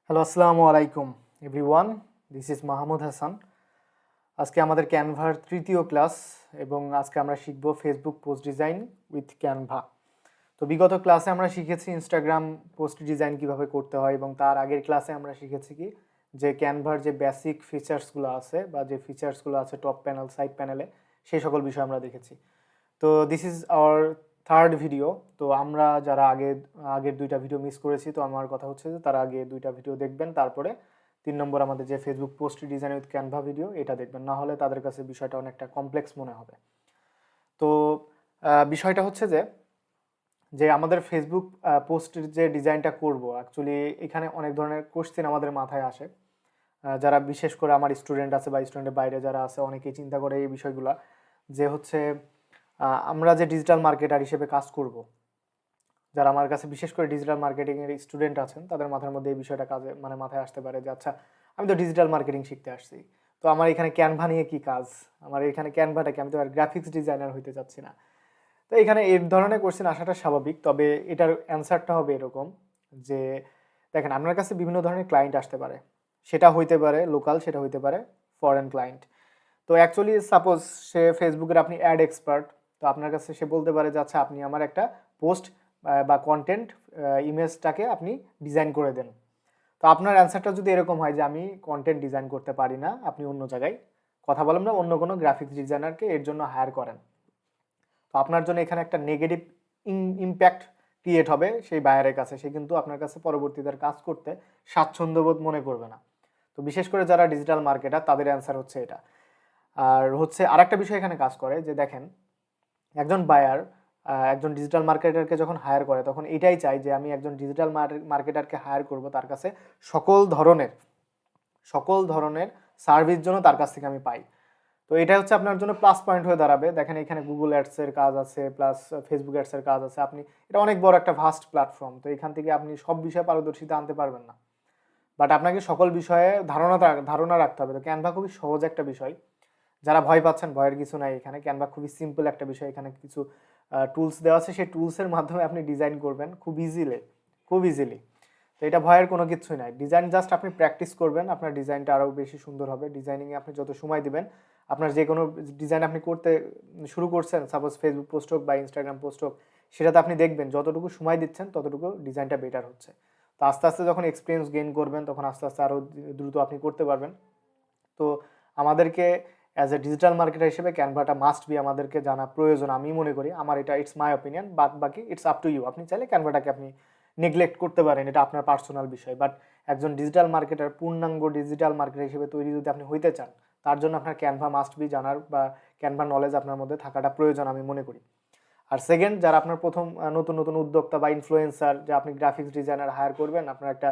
Hello, আসসালামু আলাইকুম everyone. This is Mahmud Hasan. আজকে আমাদের ক্যানভার তৃতীয় ক্লাস এবং আজকে আমরা শিখব Facebook post design with Canva. তো বিগত ক্লাসে আমরা শিখেছি ইনস্টাগ্রাম পোস্ট ডিজাইন কিভাবে করতে হয় এবং তার আগের ক্লাসে আমরা শিখেছি কি যে ক্যানভার যে বেসিক ফিচার্সগুলো আছে বা যে ফিচার্সগুলো আছে টপ প্যানেল সাইড প্যানেলে সেই সকল বিষয় আমরা দেখেছি। তো this is our third video. তো আমরা যারা আগের দুইটা ভিডিও মিস করেছি, তো আমার কথা হচ্ছে যে তারা আগে দুইটা ভিডিও দেখবেন, তারপরে 3 নম্বর আমাদের যে Facebook post design with Canva video এটা দেখবেন, না হলে তাদের কাছে বিষয়টা অনেকটা কমপ্লেক্স মনে হবে। তো বিষয়টা হচ্ছে যে যে আমাদের ফেসবুক পোস্টের যে ডিজাইনটা করব, অ্যাকচুয়ালি এখানে অনেক ধরনের কোশ্চেন আমাদের মাথায় আসে। যারা বিশেষ করে আমার স্টুডেন্ট আছে বা স্টুডেন্টের বাইরে যারা আছে অনেকেই চিন্তা করে এই বিষয়গুলো, যে হচ্ছে আমরা যে ডিজিটাল মার্কেটার হিসেবে কাজ করব, যারা আমার কাছে বিশেষ করে ডিজিটাল মার্কেটিংয়ের স্টুডেন্ট আছেন তাদের মাথার মধ্যে এই বিষয়টা কাজে মাথায় আসতে পারে যে আচ্ছা, আমি তো ডিজিটাল মার্কেটিং শিখতে আসছি, তো আমার এখানে ক্যানভা নিয়ে কি কাজ, আমার এখানে ক্যানভাটাকে, আমি তো আর গ্রাফিক্স ডিজাইনার হইতে চাচ্ছি না। তো এখানে এই ধরনের কোশ্চেন আসাটা স্বাভাবিক, তবে এটার অ্যান্সারটা হবে এরকম যে দেখেন, আপনার কাছে বিভিন্ন ধরনের ক্লায়েন্ট আসতে পারে, সেটা হইতে পারে লোকাল, সেটা হইতে পারে ফরেন ক্লায়েন্ট। তো অ্যাকচুয়ালি সাপোজ সে ফেসবুকের আপনি অ্যাড এক্সপার্ট, তো আপনার কাছে সে বলতে পারে যে আচ্ছা, আপনি আমার একটা পোস্ট বা কন্টেন্ট ইমেজটাকে আপনি ডিজাইন করে দেন। তো আপনার অ্যান্সারটা যদি এরকম হয় যে আমি কন্টেন্ট ডিজাইন করতে পারি না, আপনি অন্য জায়গায় কথা বলেন না, অন্য কোনো গ্রাফিক্স ডিজাইনারকে এর জন্য হায়ার করেন, তো আপনার জন্য এখানে একটা নেগেটিভ ইম্প্যাক্ট ক্রিয়েট হবে সেই বায়ারের কাছে। সে কিন্তু আপনার কাছে পরবর্তীতে কাজ করতে স্বাচ্ছন্দ্যবোধ মনে করবে না। তো বিশেষ করে যারা ডিজিটাল মার্কেটার তাদের অ্যান্সার হচ্ছে এটা। আর হচ্ছে আরেকটা বিষয় এখানে কাজ করে যে দেখেন, একজন বায়ার একজন ডিজিটাল মার্কেটারকে যখন হায়ার করে তখন এটাই চাই যে আমি একজন ডিজিটাল মার্কেটারকে হায়ার করব, তার কাছে সকল ধরনের সার্ভিস জন্য তার কাছ থেকে আমি পাই। তো এটা হচ্ছে আপনার জন্য প্লাস পয়েন্ট হয়ে দাঁড়াবে। দেখেন, এখানে গুগল অ্যাডসের কাজ আছে, প্লাস ফেসবুক অ্যাডসের কাজ আছে। আপনি, এটা অনেক বড় একটা ভাস্ট প্ল্যাটফর্ম, তো এখান থেকে আপনি সব বিষয়ে পারদর্শিতা আনতে পারবেন না, বাট আপনাকে সকল বিষয়ে ধারণা রাখতে হবে। তো ক্যানভা খুবই সহজ একটা বিষয়। যারা ভয় পাচ্ছেন, ভয়ের কিছু নাই। এখানে ক্যানভা খুবই সিম্পল একটা বিষয়। এখানে কিছু টুলস দেওয়া আছে, সেই টুলসের মাধ্যমে আপনি ডিজাইন করবেন খুব ইজিলি। তো এটা ভয়ের কোনো কিছুই নাই। ডিজাইন জাস্ট আপনি প্র্যাকটিস করবেন, আপনার ডিজাইনটা আরও বেশি সুন্দর হবে। ডিজাইনিংয়ে আপনি যত সময় দিবেন, আপনার যে কোনো ডিজাইন আপনি করতে শুরু করছেন, সাপোজ ফেসবুক পোস্ট হোক বা ইনস্টাগ্রাম পোস্ট হোক, সেটাতে আপনি দেখবেন যতটুকু সময় দিচ্ছেন ততটুকু ডিজাইনটা বেটার হচ্ছে। তো আস্তে আস্তে যখন এক্সপিরিয়েন্স গেইন করবেন, তখন আস্তে আস্তে আরও দ্রুত আপনি করতে পারবেন। তো আমাদেরকে অ্যাজ এ ডিজিটাল মার্কেটার হিসেবে ক্যানভাটা মাস্ট বি আমাদেরকে জানা প্রয়োজন, আমি মনে করি। আমার এটা, ইটস মাই অপিনিয়ন, বাদ বাকি ইটস আপ টু ইউ। আপনি চাইলে ক্যানভাটাকে আপনি নেগলেক্ট করতে পারেন, এটা আপনার পার্সোনাল বিষয়। বাট একজন ডিজিটাল মার্কেটার, পূর্ণাঙ্গ ডিজিটাল মার্কেটার হিসেবে তৈরি যদি আপনি হইতে চান, তার জন্য আপনার ক্যানভা মাস্ট বি জানার বা ক্যানভা নলেজ আপনার মধ্যে থাকাটা প্রয়োজন, আমি মনে করি। আর সেকেন্ড, যারা আপনার প্রথম নতুন নতুন উদ্যোক্তা বা ইনফ্লুয়েন্সার, যে আপনি গ্রাফিক্স ডিজাইনার হায়ার করবেন, আপনার একটা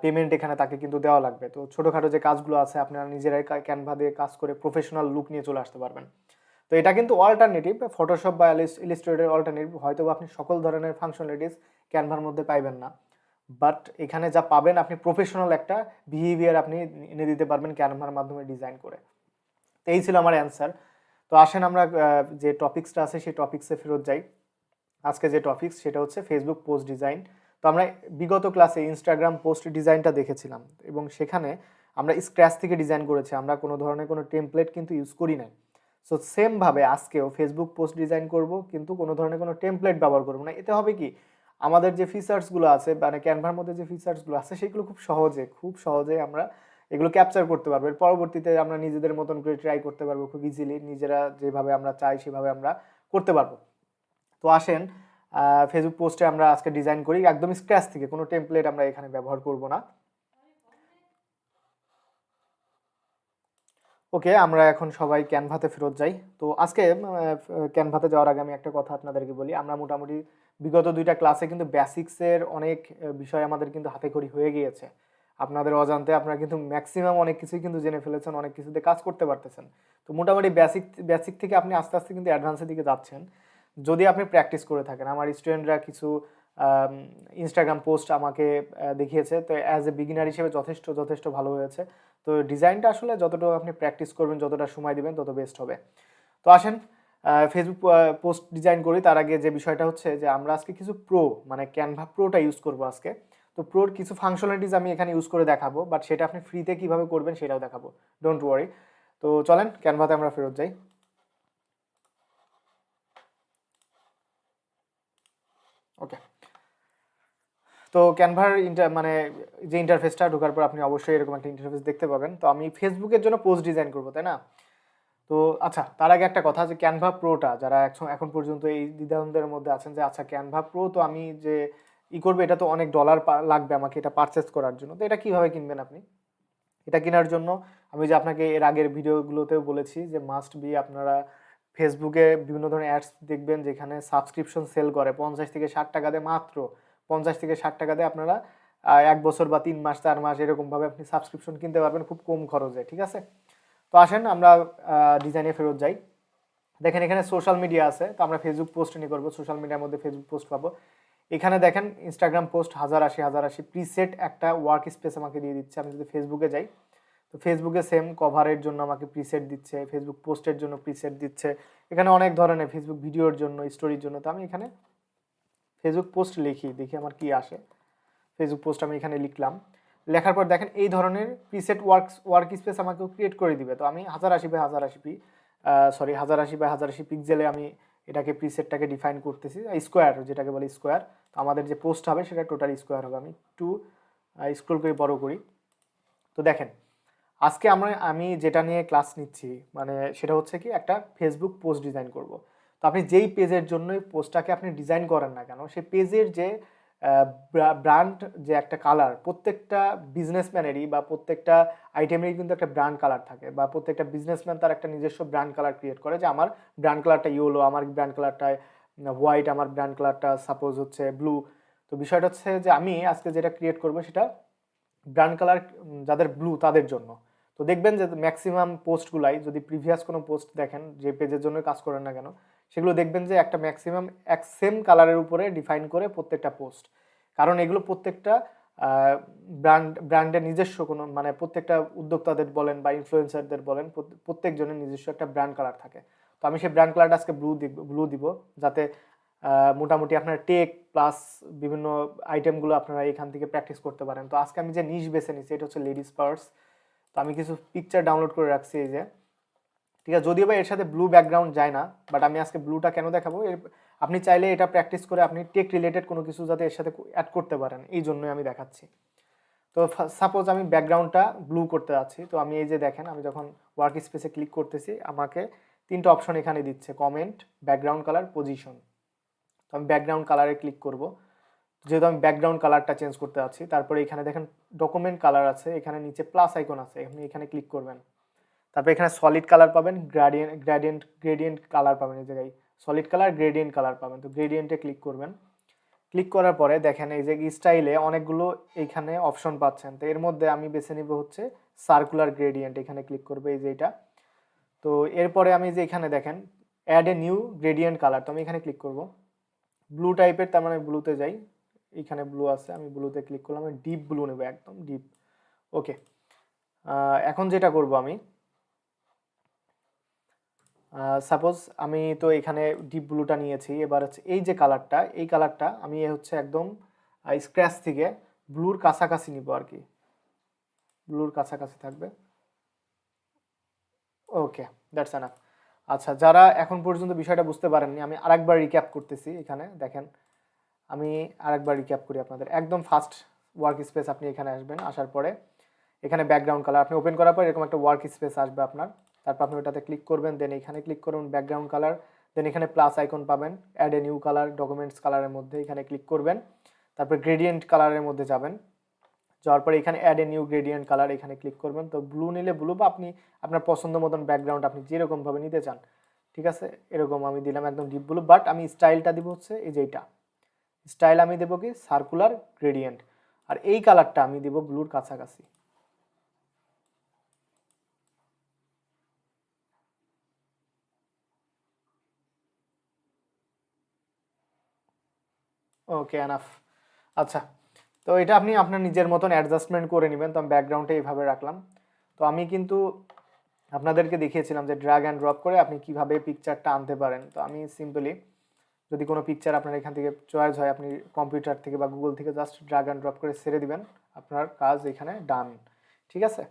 পেমেন্ট এখানে তাকে কিন্তু দেওয়া লাগবে। তো ছোটোখাটো যে কাজগুলো আছে আপনারা নিজেরাই ক্যানভা দিয়ে কাজ করে প্রফেশনাল লুক নিয়ে চলে আসতে পারবেন। তো এটা কিন্তু অল্টারনেটিভ, ফটোশপ বা ইলিস্ট্রেটর অল্টারনেটিভ। হয়তো আপনি সকল ধরনের ফাংশনালিটিস ক্যানভার মধ্যে পাইবেন না, বাট এখানে যা পাবেন, আপনি প্রফেশনাল একটা বিহেভিয়ার আপনি এনে দিতে পারবেন ক্যানভার মাধ্যমে ডিজাইন করে। তো এই ছিল আমার অ্যান্সার। তো আসেন আমরা যে টপিক্সটা আছে সেই টপিক্সে ফেরত যাই। আজকে যে টপিক্স সেটা হচ্ছে ফেসবুক পোস্ট ডিজাইন। তো আমরা বিগত ক্লাসে ইনস্টাগ্রাম পোস্ট ডিজাইনটা দেখেছিলাম এবং সেখানে আমরা স্ক্র্যাচ থেকে ডিজাইন করেছি, আমরা কোনো ধরনের কোনো টেমপ্লেট কিন্তু ইউজ করি নাই। সো সেমভাবে আজকেও ফেসবুক পোস্ট ডিজাইন করব, কিন্তু কোনো ধরনের কোনো টেমপ্লেট ব্যবহার করবো না। এতে হবে কি, আমাদের যে ফিচার্সগুলো আছে মানে ক্যানভার মধ্যে যে ফিচার্সগুলো আছে সেগুলো খুব সহজে আমরা এগুলো ক্যাপচার করতে পারবো। এর পরবর্তীতে আমরা নিজেদের মতন করে ট্রাই করতে পারবো খুব ইজিলি, নিজেরা যেভাবে আমরা চাই সেভাবে আমরা করতে পারবো। তো আসেন, ফেসবুক পোস্টে আমরা আজকে ডিজাইন করি একদম স্ক্র্যাচ থেকে, কোনো টেমপ্লেট আমরা এখানে ব্যবহার করব না। ওকে, আমরা এখন সবাই ক্যানভাতে ফেরত যাই। তো আজকে ক্যানভাতে যাওয়ার আগে আমি একটা কথা আপনাদেরকে বলি। আমরা মোটামুটি বিগত দুইটা ক্লাসে কিন্তু বেসিক্সের অনেক বিষয় আমাদের কিন্তু হাতেখড়ি হয়ে গিয়েছে। আপনাদের অজান্তে আপনারা কিন্তু ম্যাক্সিমাম অনেক কিছুই কিন্তু জেনে ফেলেছেন, অনেক কিছুতে কাজ করতে পারতেছেন। তো মোটামুটি বেসিক থেকে আপনি আস্তে আস্তে কিন্তু অ্যাডভান্সের দিকে যাচ্ছেন, যদি আপনি প্র্যাকটিস করে থাকেন। আমার স্টুডেন্টরা কিছু ইনস্টাগ্রাম পোস্ট আমাকে দেখিয়েছে, তো অ্যাজ এ বিগিনার হিসেবে যথেষ্ট যথেষ্ট ভালো হয়েছে। তো ডিজাইনটা আসলে যতটা আপনি প্র্যাকটিস করবেন, যতটা সময় দিবেন, তত বেস্ট হবে। তো আসেন ফেসবুক পোস্ট ডিজাইন করি। তার আগে যে বিষয়টা হচ্ছে যে আমরা আজকে কিছু প্রো মানে ক্যানভা প্রোটা ইউজ করব আজকে। তো প্রোর কিছু ফাংশনালিটিস আমি এখানে ইউজ করে দেখাবো, বাট সেটা আপনি ফ্রিতে কিভাবে করবেন সেটাও দেখাবো, ডোন্ট ওয়ারি। তো চলেন ক্যানভাতে আমরা ফেরত যাই। ওকে, তো ক্যানভার মানে যে ইন্টারফেসটা ঢোকার পর আপনি অবশ্যই এরকম একটা ইন্টারফেস দেখতে পাবেন। তো আমি ফেসবুকের জন্য পোস্ট ডিজাইন করবো, তাই না? তো আচ্ছা, তার আগে একটা কথা, যে ক্যানভা প্রোটা যারা এখন পর্যন্ত এই দ্বিধাদ্বন্দ্বের মধ্যে আছেন যে আচ্ছা ক্যানভা প্রো তো আমি যে করবো, এটা তো অনেক ডলার লাগবে আমাকে এটা পারচেস করার জন্য, তো এটা কিভাবে কিনবেন আপনি? এটা কেনার জন্য আমি যে আপনাকে এর আগের ভিডিওগুলোতেও বলেছি যে মাস্ট বি আপনারা ফেসবুকে বিভিন্ন ধরনের অ্যাডস দেখবেন যেখানে সাবস্ক্রিপশন সেল করে 50 থেকে 60 টাকা দিয়ে, মাত্র 50 থেকে 60 টাকা দিয়ে আপনারা 1 বছর বা 3 মাস 4 মাস এরকমভাবে আপনি সাবস্ক্রিপশন কিনতে পারবেন খুব কম খরচে, ঠিক আছে? তো আসেন আমরা ডিজাইনে ফেরত যাই। দেখেন এখানে সোশ্যাল মিডিয়া আছে, তো আমরা ফেসবুক পোস্ট নিয়ে করবো, সোশ্যাল মিডিয়ার মধ্যে ফেসবুক পোস্ট পাবো। এখানে দেখেন ইনস্টাগ্রাম পোস্ট 1080 প্রিসেট একটা ওয়ার্ক স্পেস আমাকে দিয়ে দিচ্ছে। আমি যদি ফেসবুকে যাই, তো ফেসবুকে সেম কভারের জন্য আমাকে প্রিসেট দিচ্ছে, ফেসবুক পোস্টের জন্য প্রিসেট দিচ্ছে, এখানে অনেক ধরনের ফেসবুক ভিডিওর জন্য, স্টোরির জন্য। তো আমি এখানে ফেসবুক পোস্ট লিখি, দেখি আমার কি আসে। ফেসবুক পোস্ট আমি এখানে লিখলাম, লেখার পর দেখেন এই ধরনের প্রিসেট ওয়ার্ক স্পেস আমাকে ক্রিয়েট করে দিবে। তো আমি 1080 পিক্সেলে আমি এটাকে প্রিসেটটাকে ডিফাইন করতেছি, স্কোয়ার যেটাকে বলে স্কোয়ার। তো আমাদের যে পোস্ট হবে সেটা টোটাল স্কোয়ার হবে। আমি একটু স্ক্রল করে বড় করি। তো দেখেন আজকে আমি যেটা নিয়ে ক্লাস নিচ্ছি মানে সেটা হচ্ছে কি একটা ফেসবুক পোস্ট ডিজাইন করব। তো আপনি যেই পেজের জন্য পোস্টটাকে আপনি ডিজাইন করেন না কেন, সেই পেজের যে ব্র্যান্ড, যে একটা কালার, প্রত্যেকটা বিজনেসম্যানেরই বা প্রত্যেকটা আইটেমেরই কিন্তু একটা ব্র্যান্ড কালার থাকে, বা প্রত্যেকটা বিজনেসম্যান তার একটা নিজস্ব ব্র্যান্ড কালার ক্রিয়েট করে, যে আমার ব্র্যান্ড কালারটা ইয়েলো, আমার ব্র্যান্ড কালারটা হোয়াইট, আমার ব্র্যান্ড কালারটা সাপোজ হচ্ছে ব্লু। তো বিষয়টা হচ্ছে যে আমি আজকে যেটা ক্রিয়েট করবো সেটা ব্র্যান্ড কালার যাদের ব্লু তাদের জন্য। তো দেখবেন যে ম্যাক্সিমাম পোস্টগুলাই, যদি প্রিভিয়াস কোনো পোস্ট দেখেন যে পেজের জন্য কাজ করেন না কেন, সেগুলো দেখবেন যে একটা ম্যাক্সিমাম এক সেম কালারের উপরে ডিফাইন করে প্রত্যেকটা পোস্ট। কারণ এগুলো প্রত্যেকটা ব্র্যান্ডের নিজস্ব কোনো, মানে প্রত্যেকটা উদ্যোক্তাদের বলেন বা ইনফ্লুয়েন্সারদের বলেন, প্রত্যেকজনের নিজস্ব একটা ব্র্যান্ড কালার থাকে। তো আমি সেই ব্র্যান্ড কালারটা আজকে ব্লু দিব, যাতে মোটামুটি আপনার টেক প্লাস বিভিন্ন আইটেমগুলো আপনারা এখান থেকে প্র্যাকটিস করতে পারেন। তো আজকে আমি যে নিশ বেছে নিচ্ছি এটা হচ্ছে লেডিস পার্স। তো আমি কিছু পিকচার ডাউনলোড করে রাখছি এই যে, ঠিক আছে? যদিও বা এর সাথে ব্লু ব্যাকগ্রাউন্ড যায় না, বাট আমি আজকে ব্লুটা কেন দেখাবো, আপনি চাইলে এটা প্র্যাকটিস করে আপনি টেক রিলেটেড কোনো কিছু যাতে এর সাথে অ্যাড করতে পারেন, এই জন্যই আমি দেখাচ্ছি। তো সাপোজ আমি ব্যাকগ্রাউন্ডটা ব্লু করতে যাচ্ছি, তো আমি এই যে দেখেন আমি যখন ওয়ার্ক স্পেসে ক্লিক করতেছি আমাকে 3টা অপশন এখানে দিচ্ছে, কমেন্ট, ব্যাকগ্রাউন্ড কালার, পজিশন। তো আমি ব্যাকগ্রাউন্ড কালারে ক্লিক করব, যেহেতু আমি ব্যাকগ্রাউন্ড কালারটা চেঞ্জ করতে যাচ্ছি। তারপরে এখানে দেখেন ডকুমেন্ট কালার আছে, এখানে নিচে প্লাস আইকন আছে, আপনি এখানে ক্লিক করবেন। তারপর এখানে সলিড কালার পাবেন, গ্রেডিয়েন্ট কালার পাবেন, এই জায়গায় সলিড কালার, গ্রেডিয়েন্ট কালার পাবেন। তো গ্রেডিয়েন্টে ক্লিক করবেন। ক্লিক করার পরে দেখেন এই যে স্টাইলে অনেকগুলো এইখানে অপশন পাচ্ছেন। তো এর মধ্যে আমি বেছে নিব হচ্ছে সার্কুলার গ্রেডিয়েন্ট, এখানে ক্লিক করবে এই যে এটা। তো এরপরে আমি যে এখানে দেখেন add a new gradient colour, তো আমি এখানে ক্লিক করব ব্লু টাইপের, তার মানে ব্লুতে যাই, এখানে ব্লু আছে, আমি ব্লুতে ক্লিক করলাম, আমি ডিপ ব্লু নেব, একদম ডিপ। ওকে, এখন যেটা করব আমি, সাপোজ আমি তো এখানে ডিপ ব্লুটা নিয়েছি, এবার হচ্ছে এই যে কালারটা, এই কালারটা আমি হচ্ছে একদম স্ক্র্যাচ থেকে ব্লুর কাছাকাছি নিব আর কি, ব্লুর কাছাকাছি থাকবে। ওকে, দ্যাটস এনাফ। আচ্ছা, যারা এখন পর্যন্ত বিষয়টা বুঝতে পারেননি আমি আরেকবার রিক্যাপ করতেছি। এখানে দেখেন আমি আরেকবার রিক্যাপ করি আপনাদের, একদম ফার্স্ট ওয়ার্ক স্পেস আপনি এখানে আসবেন, আসার পরে এখানে ব্যাকগ্রাউন্ড কালার আপনি ওপেন করার পর এরকম একটা ওয়ার্ক স্পেস আসবে আপনার। তারপর আপনি ওটাতে ক্লিক করবেন, দেন এখানে ক্লিক করুন ব্যাকগ্রাউন্ড কালার, দেন এখানে প্লাস আইকন পাবেন, add a new colour, documents কালারের মধ্যে এখানে ক্লিক করবেন। তারপর গ্রেডিয়েন্ট কালারের মধ্যে যাবেন, যাওয়ার পরে এখানে add a new gradient colour, এখানে ক্লিক করবেন। তো ব্লু নিলে ব্লু, বা আপনি আপনার পছন্দ মতন ব্যাকগ্রাউন্ড আপনি যেরকমভাবে নিতে চান, ঠিক আছে? এরকম আমি দিলাম একদম ডিপ ব্লু, বাট আমি স্টাইলটা দিব হচ্ছে এই যে এইটা, স্টাইল আমি দেবো কি সার্কুলার গ্রেডিয়েন্ট, আর এই কালারটা আমি দিব ব্লুর কাছাকাছি। ওকে, এনাফ। আচ্ছা, তো এটা আপনি আপনার নিজের মতন অ্যাডজাস্টমেন্ট করে নেবেন। তো আমি ব্যাকগ্রাউন্ডটা এইভাবে রাখলাম। তো আমি কিন্তু আপনাদেরকে দেখিয়েছিলাম যে ড্র্যাগ অ্যান্ড ড্রপ করে আপনি কিভাবে পিকচারটা আনতে পারেন। তো আমি সিম্পলি যদি কোনো পিকচার আপনার এখান থেকে চয়েস হয়, আপনি কম্পিউটার থেকে বা গুগল থেকে জাস্ট ড্রাগ অ্যান্ড ড্রপ করে ছেড়ে দিবেন, আপনার কাজ এখানে ডান। ঠিক আছে,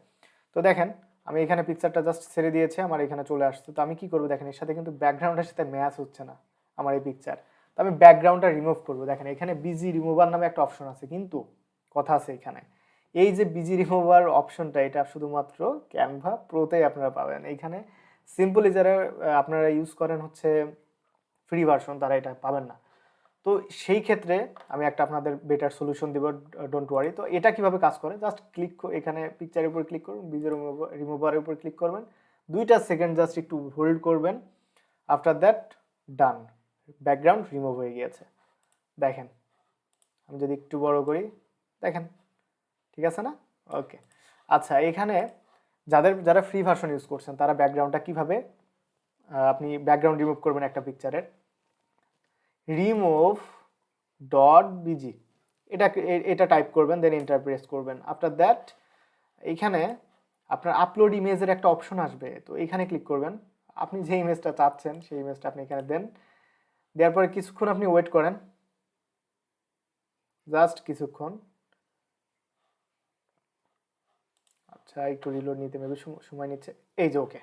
তো দেখেন আমি এখানে পিকচারটা জাস্ট ছেড়ে দিয়েছে, আমার এখানে চলে আসছে। তো আমি কি করবো দেখেন, এর সাথে কিন্তু ব্যাকগ্রাউন্ডের সাথে ম্যাচ হচ্ছে না আমার এই পিকচার। তো আমি ব্যাকগ্রাউন্ডটা রিমুভ করবো। দেখেন এখানে বিজি রিমুভার নামে একটা অপশন আছে, কিন্তু কথা আছে এখানে, এই যে বিজি রিমুভার অপশনটা এটা শুধুমাত্র ক্যানভা প্রোতেই আপনারা পাবেন। এইখানে সিম্পলি যারা আপনারা ইউজ করেন হচ্ছে ফ্রি ভার্সন, তারা এটা পাবেন না। তো সেই ক্ষেত্রে আমি একটা আপনাদের বেটার সলিউশন দিব, ডোন্ট ওয়ারি। তো এটা কিভাবে কাজ করে, জাস্ট ক্লিক এখানে পিকচারের উপর ক্লিক করুন, বিজি রিমুভারের উপর ক্লিক করবেন, 2 সেকেন্ড জাস্ট একটু হোল্ড করবেন, after that done, background remove হয়ে গিয়েছে। দেখেন আমি যদি একটু বড় করি, দেখেন ঠিক আছে না? ওকে, আচ্ছা এখানে যারা ফ্রি ভার্সন ইউজ করছেন তারা ব্যাকগ্রাউন্ডটা কিভাবে আপনি ব্যাকগ্রাউন্ড রিমুভ করবেন একটা পিকচারের, রিমুভ ডট বিজি এটা টাইপ করবেন, দেন এন্টার প্রেস করবেন। আফটার দ্যাট এইখানে আপনার আপলোড ইমেজের একটা অপশন আসবে, তো এইখানে ক্লিক করবেন। আপনি যে ইমেজটা চাচ্ছেন সেই ইমেজটা আপনি এখানে দেন, দেওয়ার পরে কিছুক্ষণ আপনি ওয়েট করেন, জাস্ট কিছুক্ষণ। আচ্ছা একটু রিলোড নিতে মেবি সময় নিচ্ছে। এই যে ওকে,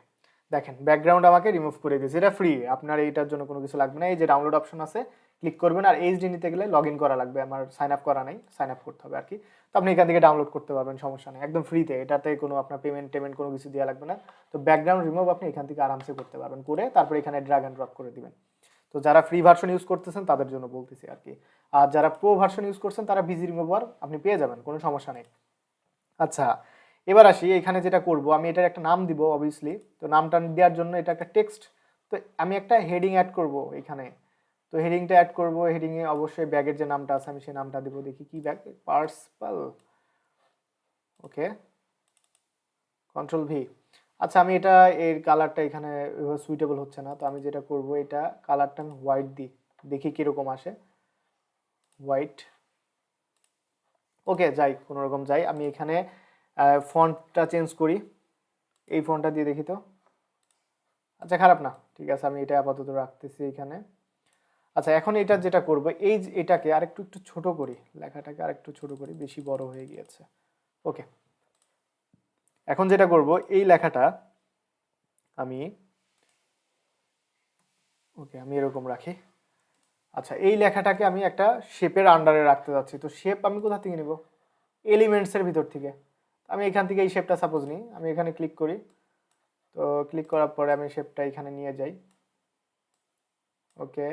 দেখেন ব্যাকগ্রাউন্ড আমাকে রিমুভ করে দিয়েছে। এটা ফ্রি, আপনার এইটার জন্য কোনো কিছু লাগবে না। এই যে ডাউনলোড অপশন আছে, ক্লিক করবেন। আর এইচডি নিতে গেলে লগ ইন করা লাগবে, আমার সাইন আপ করা নাই, সাইন আপ করতে হবে আর কি। তো আপনি এখান থেকে ডাউনলোড করতে পারবেন, সমস্যা নেই, একদম ফ্রিতে। এটাতে কোনো আপনার পেমেন্ট কোনো কিছু দেওয়া লাগবে না। তো ব্যাকগ্রাউন্ড রিমুভ আপনি এখান থেকে আরামসে করতে পারবেন, করে তারপর এখানে ড্র্যাগ অ্যান্ড ড্রপ করে দিবেন। তো যারা ফ্রি ভার্সন ইউজ করতেছেন তাদের জন্য বলতেছি আর কি। আর যারা প্রো ভার্সন ইউজ করছেন তারা বিজি রিমুভার আপনি পেয়ে যাবেন, কোনো সমস্যা নেই। আচ্ছা এবার আসি, এখানে যেটা করব আমি এটার একটা নাম দিব অবভিয়াসলি। তো নামটা দেওয়ার জন্য এটা একটা টেক্সট, তো আমি একটা হেডিং অ্যাড করব এখানে। তো হেডিংটা অ্যাড করব, হেডিংয়ে অবশ্যই ব্যাগের যে নামটা আছে আমি সেই নামটা দেবো। দেখি কি ব্যাগ, পার্সপাল, ওকে, কন্ট্রোল ভি। আচ্ছা আমি এটা এর কালারটা এখানে সুইটেবল হচ্ছে না, তো আমি যেটা করব এটা কালারটা আমি হোয়াইট দিই, দেখি কিরকম আসে। হোয়াইট, ওকে যাই, কোনো রকম যাই। আমি এখানে ফন্টটা চেঞ্জ করি, এই ফন্টটা দিয়ে দেখি তো। আচ্ছা খারাপ না, ঠিক আছে, আমি এটা আপাতত রাখতেছি এখানে। আচ্ছা এখন এটা যেটা করব, এটাকে আরেকটু একটু ছোট করি, লেখাটাকে আরেকটু ছোট করি, বেশি বড় হয়ে গিয়েছে। ওকে, এখন যেটা করব এই লেখাটা আমি, ওকে আমি এরকম রাখি। আচ্ছা এই লেখাটাকে আমি একটা শেপের আন্ডারে রাখতে যাচ্ছি। তো শেপ আমি কোথা থেকে নিব, এলিমেন্টসের ভিতর থেকে। আমি এখান থেকে এই শেপটা সাপোজ নিই, আমি এখানে ক্লিক করি। তো ক্লিক করার পরে আমি শেপটা এখানে নিয়ে যাই। ওকে,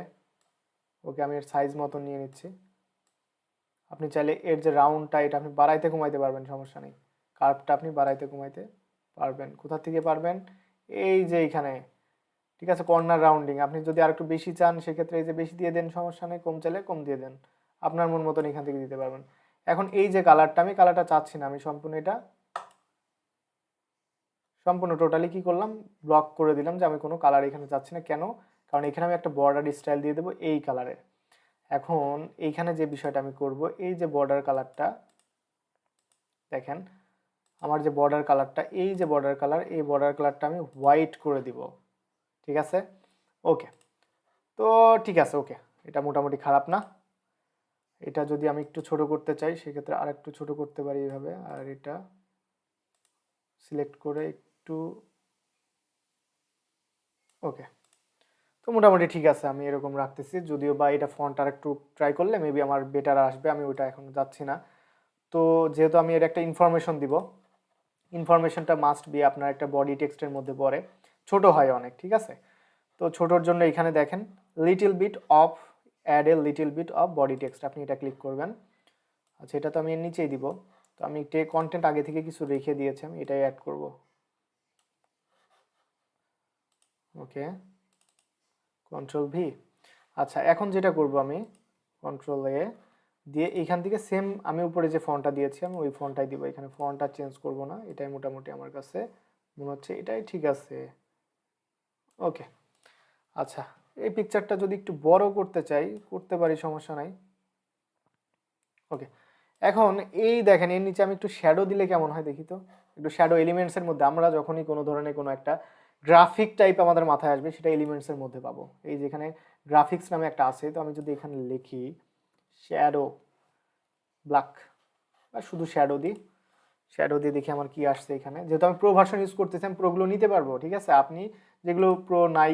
ওকে আমি এর সাইজ মতো নিয়ে নিচ্ছি। আপনি চাইলে এর যে রাউন্ডটা এটা আপনি বাড়াইতে কমাইতে পারবেন, সমস্যা নেই। কার্ভটা আপনি বাড়াইতে কমাইতে পারবেন। কোথা থেকে পারবেন, এই যে এইখানে, ঠিক আছে, কর্নার রাউন্ডিং। আপনি যদি আর একটু বেশি চান সেক্ষেত্রে এই যে বেশি দিয়ে দেন, সমস্যা নেই, কম চাইলে কম দিয়ে দেন, আপনার মন মতন এখান থেকে দিতে পারবেন। এখন এই যে কালারটা, আমি কালারটা চাচ্ছি না, আমি সম্পূর্ণ এটা সম্পূর্ণ টোটালি কি করলাম, ব্লক করে দিলাম, যে আমি কোনো কালার এখানে চাচ্ছি না। কেন, কারণ এখানে আমি একটা বর্ডার স্টাইল দিয়ে দেবো এই কালারের। এখন এইখানে যে বিষয়টা আমি করব, এই যে বর্ডার কালারটা দেখেন, আমার যে বর্ডার কালারটা, এই যে বর্ডার কালার, এই বর্ডার কালারটা আমি হোয়াইট করে দিব। ঠিক আছে, ওকে, তো ঠিক আছে, ওকে, এটা মোটামুটি খারাপ না। এটা যদি আমি একটু ছোট করতে চাই সেক্ষেত্রে আর একটু ছোট করতে পারি এইভাবে, আর এটা সিলেক্ট করে একটু, ওকে, তো মোটামুটি ঠিক আছে, আমি এরকম রাখতেছি। যদিও বা এটা ফন্ট আর একটু ট্রাই করলে মেবি আমার বেটার আসবে, আমি ওইটা এখন যাচ্ছি না। তো যেহেতু আমি এর একটা ইনফরমেশন দিব, ইনফরমেশনটা মাস্ট বি আপনার একটা বডি টেক্সটের মধ্যে পড়ে, ছোট হয় অনেক, ঠিক আছে। তো ছোটোর জন্য এখানে দেখেন little bit of, add a little bit of body text, আপনি এটা ক্লিক করবেন। আচ্ছা এটা তো আমি এর নিচেই দিব। তো আমি কন্টেন্ট আগে থেকে কিছু রেখে দিয়েছি, আমি এটাই অ্যাড করব। ওকে, কন্ট্রোল ভি। আচ্ছা এখন যেটা করব আমি কন্ট্রোল এ দিয়ে এইখান থেকে সেম আমি উপরে যে ফন্টটা দিয়েছি আমি ওই ফন্টটাই দিব। এখানে ফন্টটা চেঞ্জ করব না, এটাই মোটামুটি আমার কাছে মনে হচ্ছে এটাই ঠিক আছে। ওকে, আচ্ছা এই পিকচারটা যদি একটু বড় করতে চাই করতে পারি, সমস্যা নাই। ওকে, এখন এই দেখেন এর নিচে আমি একটু শ্যাডো দিলে কেমন হয় দেখি তো। একটু শ্যাডো এলিমেন্টসের মধ্যে, আমরা যখনই কোনো ধরনের কোনো একটা গ্রাফিক টাইপ আমাদের মাথায় আসবে সেটা এলিমেন্টসের মধ্যে পাবো। এই যেখানে গ্রাফিক্স নামে একটা আছে, তো আমি যদি এখানে লিখি শ্যাডো ব্ল্যাক বা শুধু শ্যাডো দিয়ে দেখি আমার কি আসছে এখানে। যেহেতু আমি প্রো ভার্সন ইউজ করতেছি আমি প্রোগুলো নিতে পারবো, ঠিক আছে। আপনি যেগুলো প্রো নাই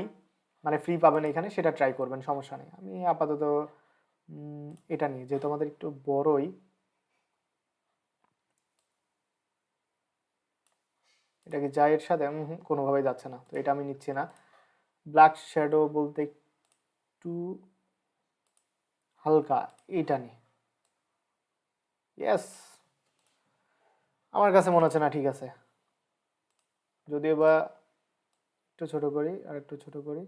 মানে ফ্রি পাবেন এখানে সেটা ট্রাই করবেন, সমস্যা নেই। আমি আপাতত এটা নিই, যেহেতু আমাদের একটু বড়ই। এটা কি যায় এর সাথে? কোনোভাবেই যাচ্ছে না, তো এটা আমি নিচ্ছি না। ব্ল্যাক শ্যাডো বলতে একটু হালকা, এইটা নিই। ইয়েস, আমার কাছে মনে হচ্ছে না ঠিক আছে, যদিও বা একটু ছোট করি আর একটু ছোট করি।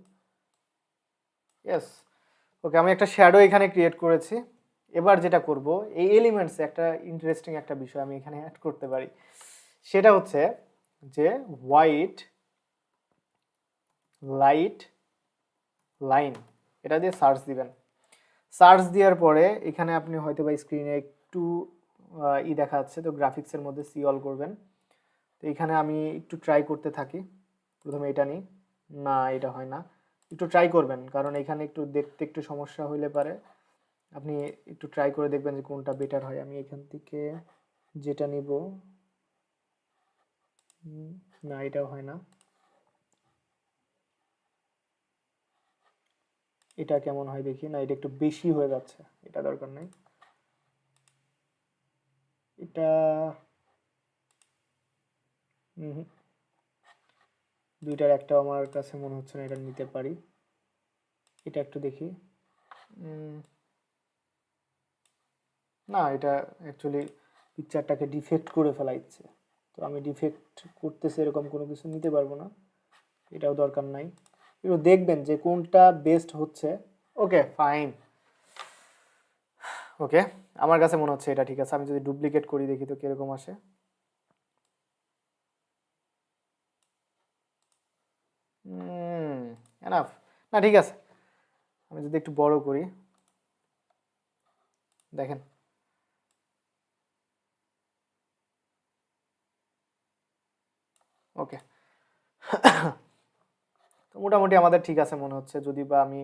ইয়েস, ওকে, আমি একটা শ্যাডো এখানে ক্রিয়েট করেছি। এবার যেটা করব, এই এলিমেন্টসে একটা ইন্টারেস্টিং একটা বিষয় আমি এখানে অ্যাড করতে পারি, সেটা হচ্ছে যে হোয়াইট লাইট লাইন, এটা দিয়ে সার্চ দিবেন। সার্চ দেওয়ার পরে এখানে আপনি হয়তো বা স্ক্রিনে একটু দেখা যাচ্ছে, তো গ্রাফিক্সের মধ্যে সি অল করবেন। তো এখানে আমি একটু ট্রাই করতে থাকি, প্রথমে এটা নিই। না, এটা হয় না, একটু ট্রাই করবেন, কারণ এখানে একটু দেখতে একটু সমস্যা হইলে পারে। আপনি একটু ট্রাই করে দেখবেন যে কোনটা বেটার হয়। আমি এখান থেকে যেটা নিব, না এটাও হয় না, এটা কেমন হয় দেখি। না, এটা একটু বেশি হয়ে যাচ্ছে, এটা দরকার নাই। এটা দুইটার একটা আমার কাছে মনে হচ্ছে না এটা নিতে পারি। এটা একটু দেখি। না, এটা অ্যাকচুয়ালি পিকচারটাকে ডিফেক্ট করে ফেলাইছে, তো আমি ডিফেক্ট করতেছি এরকম কোনো কিছু নিতে পারবো না, এটাও দরকার নাই। একটু দেখবেন যে কোনটা বেস্ট হচ্ছে। ওকে ফাইন, ওকে, আমার কাছে মনে হচ্ছে এটা ঠিক আছে। আমি যদি ডুপ্লিকেট করি দেখি তো কিরকম আসে। এনাফ, না ঠিক আছে। আমি যদি একটু বড় করি, দেখেন ওকে। তো মোটামুটি আমাদের ঠিক আছে মনে হচ্ছে। যদি বা আমি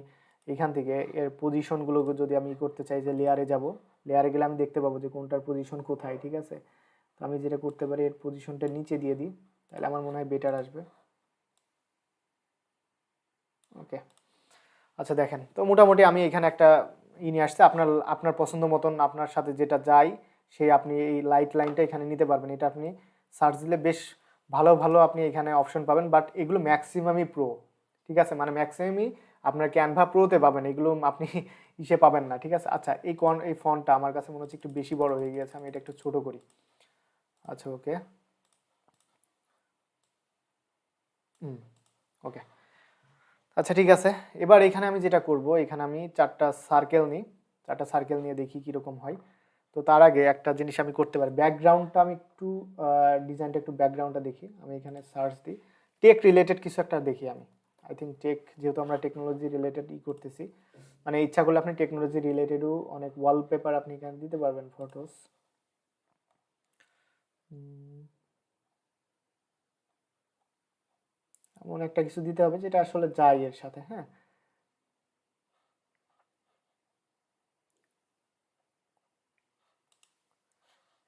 এখান থেকে এর পজিশনগুলোকে যদি আমি করতে চাই, যে লেয়ারে যাব, লেয়ারে গেলে আমি দেখতে পাবো যে কোনটার পজিশন কোথায়, ঠিক আছে। তো আমি যেটা করতে পারি, এর পজিশনটা নিচে দিয়ে দিই, তাহলে আমার মনে হয় বেটার আসবে। ওকে, আচ্ছা দেখেন, তো মোটামুটি আমি এখানে একটা নিয়ে আসছে। আপনার আপনার পছন্দ মতন আপনার সাথে যেটা যায় সেই আপনি এই লাইট লাইনটা এখানে নিতে পারবেন। এটা আপনি সার্চ দিলে বেশ ভালো ভালো আপনি এখানে অপশন পাবেন, বাট এগুলো ম্যাক্সিমামই প্রো, ঠিক আছে, মানে ম্যাক্সিমামই আপনার ক্যানভা প্রোতে পাবেন, এগুলো আপনি ইসে পাবেন না, ঠিক আছে। আচ্ছা, এই ফন্টটা আমার কাছে মনে হচ্ছে একটু বেশি বড় হয়ে গিয়েছে, আমি এটা একটু ছোট করি। আচ্ছা ওকে, ওকে, আচ্ছা ঠিক আছে। এবার এখানে আমি যেটা করব, এখানে আমি চারটা সার্কেল নিই, চারটা সার্কেল নিয়ে দেখি কীরকম হয়। তো তার আগে একটা জিনিস আমি করতে পারি, ব্যাকগ্রাউন্ডটা আমি একটু ডিজাইনটা একটু ব্যাকগ্রাউন্ডটা দেখি। আমি এখানে সার্চ দিই, টেক রিলেটেড কিছু একটা দেখি আমি। আই থিঙ্ক টেক, যেহেতু আমরা টেকনোলজি রিলেটেড করতেছি, মানে ইচ্ছা করলে আপনি টেকনোলজি রিলেটেডও অনেক ওয়ালপেপার আপনি এখানে দিতে পারবেন, ফটোস। এমন একটা কিছু দিতে হবে যেটা আসলে যায় এর সাথে, হ্যাঁ।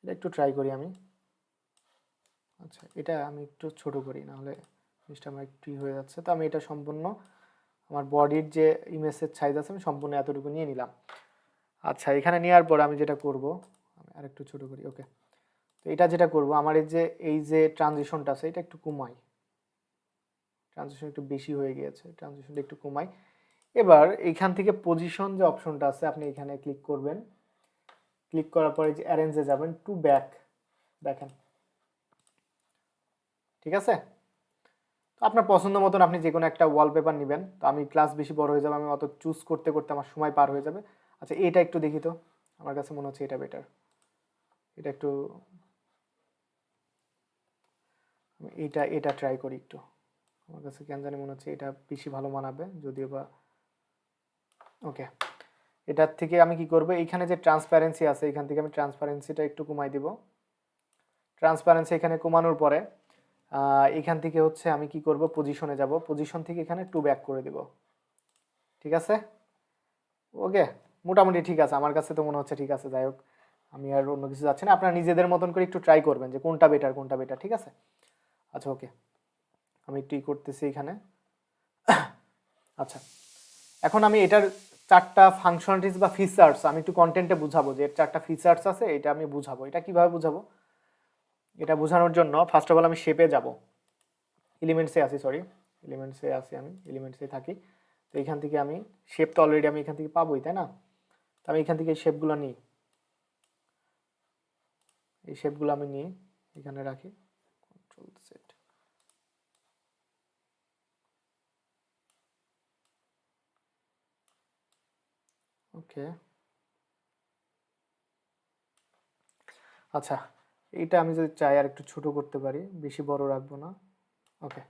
এটা একটু ট্রাই করি আমি। আচ্ছা, এটা আমি একটু ছোট করি, নাহলে জিনিসটা আমার একটু হয়ে যাচ্ছে। তো আমি এটা সম্পূর্ণ আমার বডির যে ইমেজের সাইজ আছে আমি সম্পূর্ণ এতটুকু নিয়ে নিলাম। আচ্ছা, এখানে নেওয়ার পর আমি যেটা করব, আমি আর একটু ছোট করি। ওকে, তো এটা যেটা করব, আমার এই যে ট্রানজিশনটা আছে এটা একটু কমাই, ট্রানজিশন একটু বেশি হয়ে গিয়েছে, ট্রানজিশনটা একটু কমাই। এবার এইখান থেকে পজিশন যে অপশনটা আছে আপনি এখানে ক্লিক করবেন। ক্লিক করার পরে যে অ্যারেঞ্জে যাবেন, টু ব্যাক, দেখেন ঠিক আছে। তো আপনার পছন্দ মতন আপনি যে কোনো একটা ওয়ালপেপার নেবেন। তো আমি ক্লাস বেশি বড় হয়ে যাবে, আমি অত চুজ করতে করতে আমার সময় পার হয়ে যাবে। আচ্ছা, এটা একটু দেখি তো, আমার কাছে মনে হচ্ছে এটা বেটার। এটা একটু, এটা এটা ট্রাই করি একটু। আমার কাছে কেন জানি মনে হচ্ছে এটা বেশি ভালো মানাবে, যদিও বা ওকে। এটার থেকে আমি কি করব, এইখানে যে ট্রান্সপারেন্সি আছে এখান থেকে আমি ট্রান্সপারেন্সিটা একটু কমাই দিব। ট্রান্সপারেন্সি এখানে কমানোর পরে এখান থেকে হচ্ছে আমি কি করব, পজিশনে যাব, পজিশন থেকে এখানে টু ব্যাক করে দিব, ঠিক আছে। ওকে, মোটামুটি ঠিক আছে, আমার কাছে তো মনে হচ্ছে ঠিক আছে। যাই হোক, আমি আর অন্য কিছু যাচ্ছি না, আপনারা নিজেদের মতন করে একটু ট্রাই করবেন যে কোনটা বেটার কোনটা বেটার, ঠিক আছে? আচ্ছা ওকে, আমি একটু করতেছি এখানে। আচ্ছা, এখন আমি এটার চারটা ফাংশনালিটিস বা ফিচার্স আমি একটু কন্টেন্টে বুঝাবো, যে এর চারটা ফিচার্স আছে, এটা আমি বুঝাবো। এটা কিভাবে বুঝাবো? এটা বোঝানোর জন্য ফার্স্ট অফ অল আমি শেপে যাব, এলিমেন্টসে আসি, সরি এলিমেন্টসে আসি, আমি এলিমেন্টসে থাকি। তো এখান থেকে আমি শেপ তো অলরেডি আমি এখান থেকে পাবোই, তাই না? তো আমি এখান থেকে এই শেপগুলো নিই, এই শেপগুলো আমি নিই, এখানে রাখি, কন্ট্রোল সেট। ওকে, আচ্ছা এইটা আমি যদি চাই আর একটু ছোট করতে পারি, বেশি বড় রাখবো না। ওকে,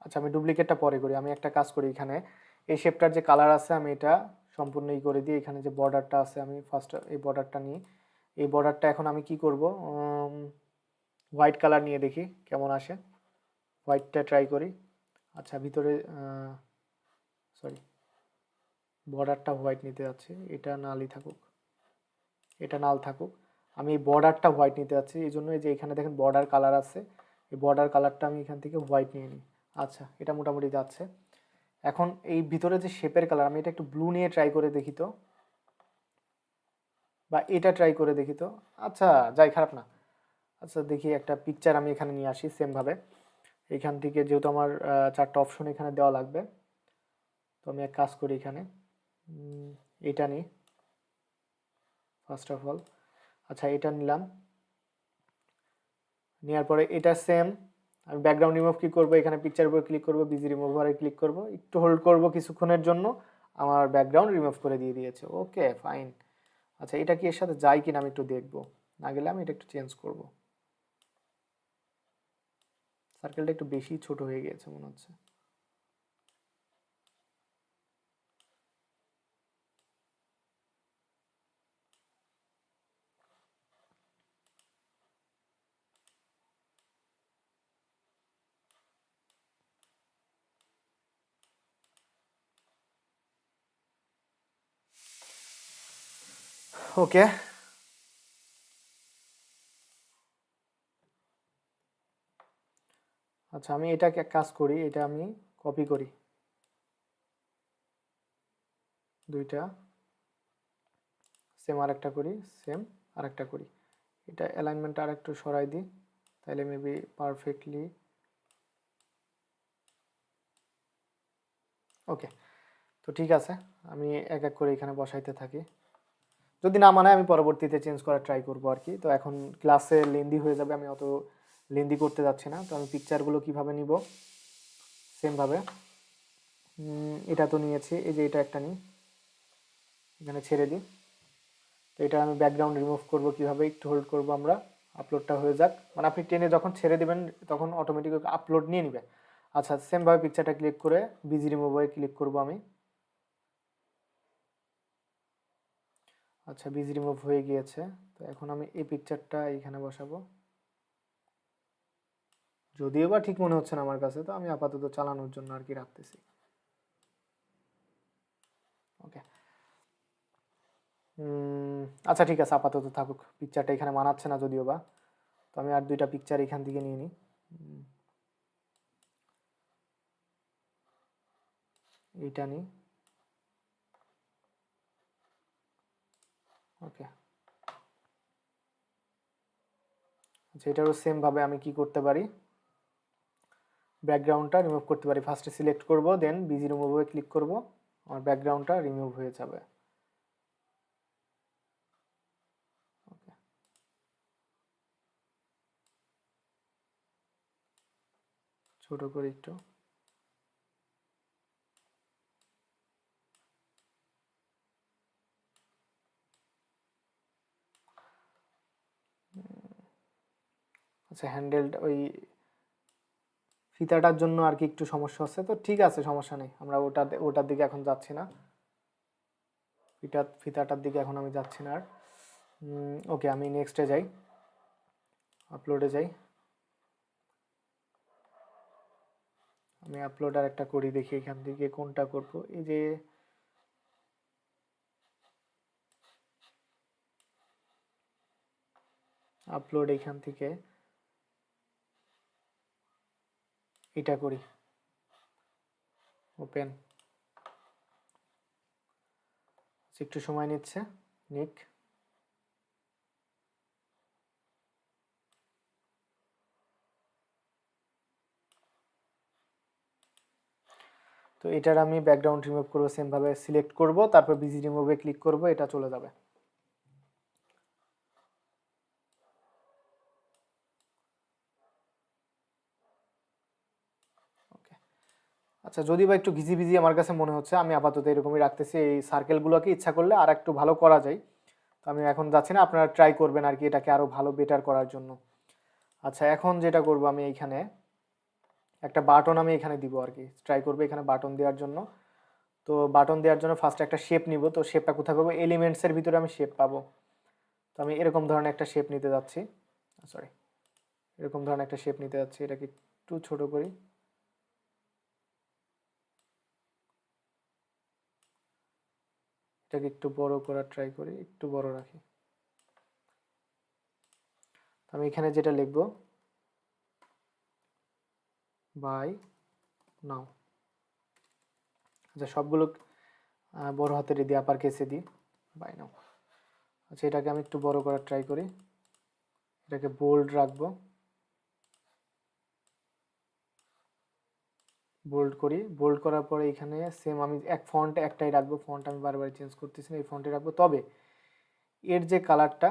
আচ্ছা আমি ডুপ্লিকেটটা পরে করি, আমি একটা কাজ করি, এখানে এই শেপটার যে কালার আছে আমি এটা সম্পূর্ণ করে দিই। এখানে যে বর্ডারটা আছে আমি ফার্স্ট এই বর্ডারটা নিই। এই বর্ডারটা এখন আমি কি করব, হোয়াইট কালার নিয়ে দেখি কেমন আসে, হোয়াইটটা ট্রাই করি। আচ্ছা ভিতরে, সরি, বর্ডারটা হোয়াইট নিতে যাচ্ছি, এটা নালই থাকুক, এটা নাল থাকুক। আমি এই বর্ডারটা হোয়াইট নিতে যাচ্ছি, এই জন্য এই যে এখানে দেখেন বর্ডার কালার আছে, এই বর্ডার কালারটা আমি এখান থেকে হোয়াইট নিয়ে নিই। আচ্ছা এটা মোটামুটি যাচ্ছে। এখন এই ভিতরে যে শেপের কালার, আমি এটা একটু ব্লু নিয়ে ট্রাই করে দেখি তো, বা এটা ট্রাই করে দেখি তো। আচ্ছা যাই, খারাপ না। আচ্ছা দেখি একটা পিকচার আমি এখানে নিয়ে আসি সেমভাবে। এখান থেকে যেহেতু আমার চারটা অপশন এখানে দেওয়া লাগবে, তো আমি এক কাজ করি, এখানে এটা নিই ফার্স্ট অফ অল। আচ্ছা এটা নিলাম, নেওয়ার পরে এটা সেম, আমি ব্যাকগ্রাউন্ড রিমুভ কি করব, এখানে পিকচার উপর ক্লিক করব, বিজি রিমুভারে ক্লিক করব, একটু হোল্ড করব কিছুক্ষণের জন্য, আমার ব্যাকগ্রাউন্ড রিমুভ করে দিয়ে দিয়েছে। Okay fine. আচ্ছা এটা কি এর সাথে যায় কিনা আমি একটু দেখব, না গেলে আমি এটা একটু চেঞ্জ করব। সার্কেলটা একটু বেশি ছোট হয়ে গিয়েছে মনে হচ্ছে। ওকে, আচ্ছা আমি এটাকে এক কাজ করি, এটা আমি কপি করি, দুইটা সেম, আরেকটা করি সেম, আরেকটা করি, এটা অ্যালাইনমেন্টটা আরেকটু সরাই দিই, তাহলে মেবি পারফেক্টলি। ওকে, তো ঠিক আছে, আমি এক এক করে এখানে বসাইতে থাকি, যদি না মানে আমি পরবর্তীতে চেঞ্জ করার ট্রাই করবো আর কি। তো এখন ক্লাসে লেন্দি হয়ে যাবে, আমি অত লেন্দি করতে যাচ্ছি না। তো আমি পিকচারগুলো কিভাবে নিব, সেমভাবে এটা তো নিয়েছি, এই যে এটা একটা নিই, এখানে ছেড়ে দিই। তো এটা আমি ব্যাকগ্রাউন্ড রিমুভ করব কিভাবে, একটু হোল্ড করব আমরা, আপলোডটা হয়ে যাক, মানে আপনি টেনে যখন ছেড়ে দিবেন তখন অটোমেটিক আপলোড নিয়ে নেবে। আচ্ছা সেমভাবে পিকচারটা ক্লিক করে বিজি রিমুভে ক্লিক করব আমি। আচ্ছা বিজি রিমুভ হয়ে গিয়েছে। তো এখন আমি এই পিকচারটা এখানে বসাবো, যদিও বা ঠিক মনে হচ্ছে না আমার কাছে, তো আমি আপাতত চালানোর জন্য আর কি রাখতেছি। ওকে, আচ্ছা ঠিক আছে, আপাতত থাকুক, পিকচারটা এখানে মানাচ্ছে না যদিও বা। তো আমি আর দুইটা পিকচার এখান থেকে নিয়ে নিই, এইটা নিই। ওকে, আচ্ছা এটারও সেমভাবে আমি কি করতে পারি, ব্যাকগ্রাউন্ডটা রিমুভ করতে পারি। ফার্স্টে সিলেক্ট করব, দেন বিজি রিমুভে ক্লিক করব, আমার ব্যাকগ্রাউন্ডটা রিমুভ হয়ে যাবে। ওকে, ছোট করে একটু। আচ্ছা হ্যান্ডেলটা ওই ফিতাটার জন্য আর কি একটু সমস্যা হচ্ছে, তো ঠিক আছে সমস্যা নেই, আমরা ওটার দিকে এখন যাচ্ছি না, ফিতাটার দিকে এখন আমি যাচ্ছি না আর। ওকে আমি নেক্সটে যাই, আপলোডে যাই। আমি আপলোড আর একটা করি, দেখি এখান থেকে কোনটা করব। এই যে আপলোড, এখান থেকে এটা করি, ওপেন। একটু সময় নিচ্ছে, নিক। তো এটার আমি ব্যাকগ্রাউন্ড রিমুভ করবো, সেমভাবে সিলেক্ট করব, তারপর বিজি রিমুভে ক্লিক করব, এটা চলে যাবে। ওকে, আচ্ছা, যদি বা একটু ভিজি ভিজি আমার কাছে মনে হচ্ছে, আমি আপাতত এরকমই রাখতেছি। এই সার্কেলগুলোকে ইচ্ছা করলে আর একটু ভালো করা যায়, তো আমি এখন যাচ্ছি না, আপনারা ট্রাই করবেন আর কি এটাকে আরো ভালো বেটার করার জন্য। আচ্ছা, এখন যেটা করব, আমি এইখানে একটা বাটন আমি এখানে দিব আর কি, ট্রাই করবো এখানে বাটন দেওয়ার জন্য। তো বাটন দেওয়ার জন্য ফার্স্ট একটা শেপ নিব। তো শেপটা কোথায় পাবো? এলিমেন্টসের ভিতরে আমি শেপ পাবো। তো আমি এরকম ধরনের একটা শেপ নিতে যাচ্ছি, সরি, এরকম ধরনের একটা শেপ নিতে যাচ্ছি। এটাকে একটু ছোট করি, এটাকে একটু বড় করার ট্রাই করি, একটু বড় রাখি। আমি এখানে যেটা লিখব, বাই নাও। আচ্ছা, সবগুলো বড় হাতের দিই, আপার কেসে দিই, বাই নাও। আচ্ছা, এটাকে আমি একটু বড় করার ট্রাই করি, এটাকে বোল্ড রাখবো, বোল্ড করি। বোল্ড করার পরে এখানে সেম আমি এক ফন্ট একটাই রাখবো, ফন্ট আমি বারবার চেঞ্জ করতেছি না, এই ফন্টে রাখবো। তবে এর যে কালারটা,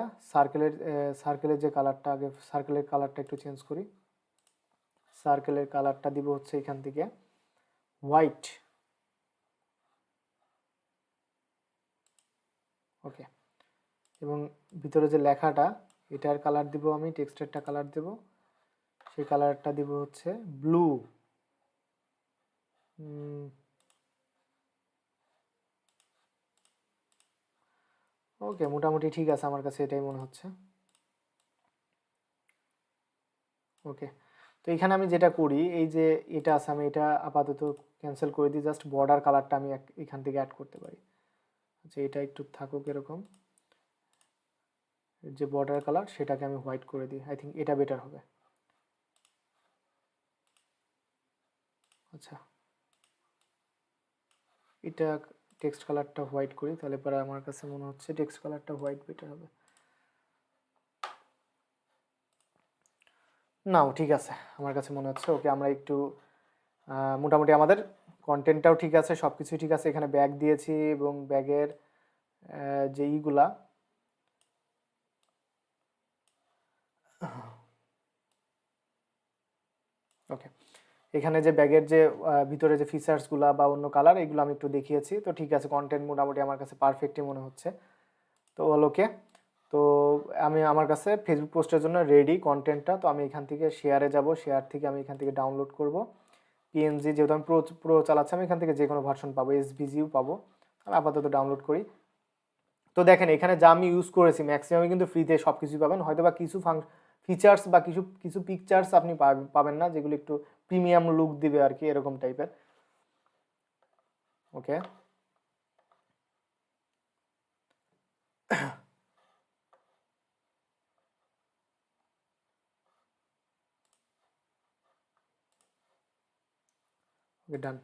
সার্কেলের যে কালারটা, আগে সার্কেলের কালারটা একটু চেঞ্জ করি। সার্কেলের কালারটা দিব হচ্ছে এখান থেকে হোয়াইট। ওকে, এবং ভিতরে যে লেখাটা, এটার কালার দিব আমি, টেক্সটেরটা কালার দেব, সেই কালারটা দিব হচ্ছে ব্লু। ওকে, মোটামুটি ঠিক আছে, আমার কাছে এটাই মনে হচ্ছে। ওকে, তো এখানে আমি যেটা করি, এই যে এটা আছে, আমি এটা আপাতত ক্যান্সেল করে দিই, জাস্ট বর্ডার কালারটা আমি এখান থেকে অ্যাড করতে পারি। আচ্ছা, এটা একটু থাকুক এরকম, যে বর্ডার কালার সেটাকে আমি হোয়াইট করে দিই, আই থিঙ্ক এটা বেটার হবে। আচ্ছা, এটা টেক্সট কালারটা হোয়াইট করি, তাহলে পরে আমার কাছে মনে হচ্ছে টেক্সট কালারটা হোয়াইট বেটার হবে। নাও, ঠিক আছে, আমার কাছে মনে হচ্ছে। ওকে, আমরা একটু মোটামুটি আমাদের কন্টেন্টটাও ঠিক আছে, সব কিছুই ঠিক আছে। এখানে ব্যাগ দিয়েছি, এবং ব্যাগের যে ইগুলা, ওকে, এখানে যে ব্যাগের যে ভিতরে যে ফিচার্সগুলা বা অন্য কালার, এগুলো আমি একটু দেখিয়েছি। তো ঠিক আছে, কন্টেন্ট মোটামুটি আমার কাছে পারফেক্টই মনে হচ্ছে। তো অল ওকে। তো আমি আমার কাছে ফেসবুক পোস্টের জন্য রেডি কন্টেন্টটা। তো আমি এখান থেকে শেয়ারে যাব, শেয়ার থেকে আমি এখান থেকে ডাউনলোড করব পিএনজি, যেহেতু আমি প্রো চালাচ্ছি, আমি এখান থেকে যে কোনো ভার্সন পাবো, এসভিজিও পাবো। আমি আপাতত ডাউনলোড করি। তো দেখেন, এখানে যা আমি ইউজ করেছি ম্যাক্সিমাম কিন্তু ফ্রিতে সব কিছুই পাবেন, হয়তো বা কিছু ফিচার্স বা কিছু কিছু পিকচার্স আপনি পাবেন না, যেগুলো একটু প্রিমিয়াম লুক দিবে আর কি, এরকম টাইপের। ওকে, ওকে, ডান।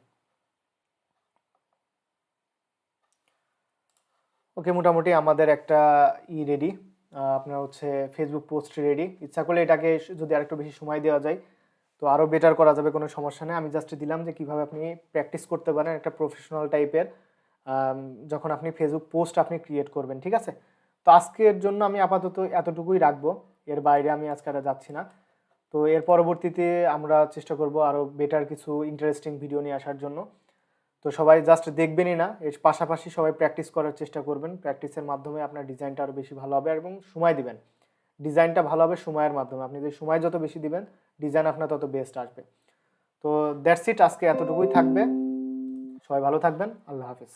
ওকে, মোটামুটি আমাদের একটা রেডি, আপনার হচ্ছে ফেসবুক পোস্ট রেডি। ইচ্ছা করলে এটাকে যদি আরেকটু বেশি সময় দেওয়া যায়, তো আরও বেটার করা যাবে, কোনো সমস্যা নেই। আমি জাস্ট দিলাম যে কীভাবে আপনি প্র্যাকটিস করতে পারেন একটা প্রফেশনাল টাইপের, যখন আপনি ফেসবুক পোস্ট আপনি ক্রিয়েট করবেন, ঠিক আছে। তো আজকের জন্য আমি আপাতত এতটুকুই রাখবো, এর বাইরে আমি আজকে আর যাচ্ছি না। তো এর পরবর্তীতে আমরা চেষ্টা করব আরও বেটার কিছু ইন্টারেস্টিং ভিডিও নিয়ে আসার জন্য। তো সবাই জাস্ট দেখবেনই না, এর পাশাপাশি সবাই প্র্যাকটিস করার চেষ্টা করবেন। প্র্যাকটিসের মাধ্যমে আপনার ডিজাইনটা আরও বেশি ভালো হবে, এবং সময় দিবেন। ডিজাইনটা ভালো হবে সময়ের মাধ্যমে, আপনি যদি সময় যত বেশি দিবেন, ডিজাইন আপনার তত বেস্ট আসবে। তো দ্যাটস ইট, আজকে এতটুকুই থাকবে। সবাই ভালো থাকবেন, আল্লাহ হাফিজ।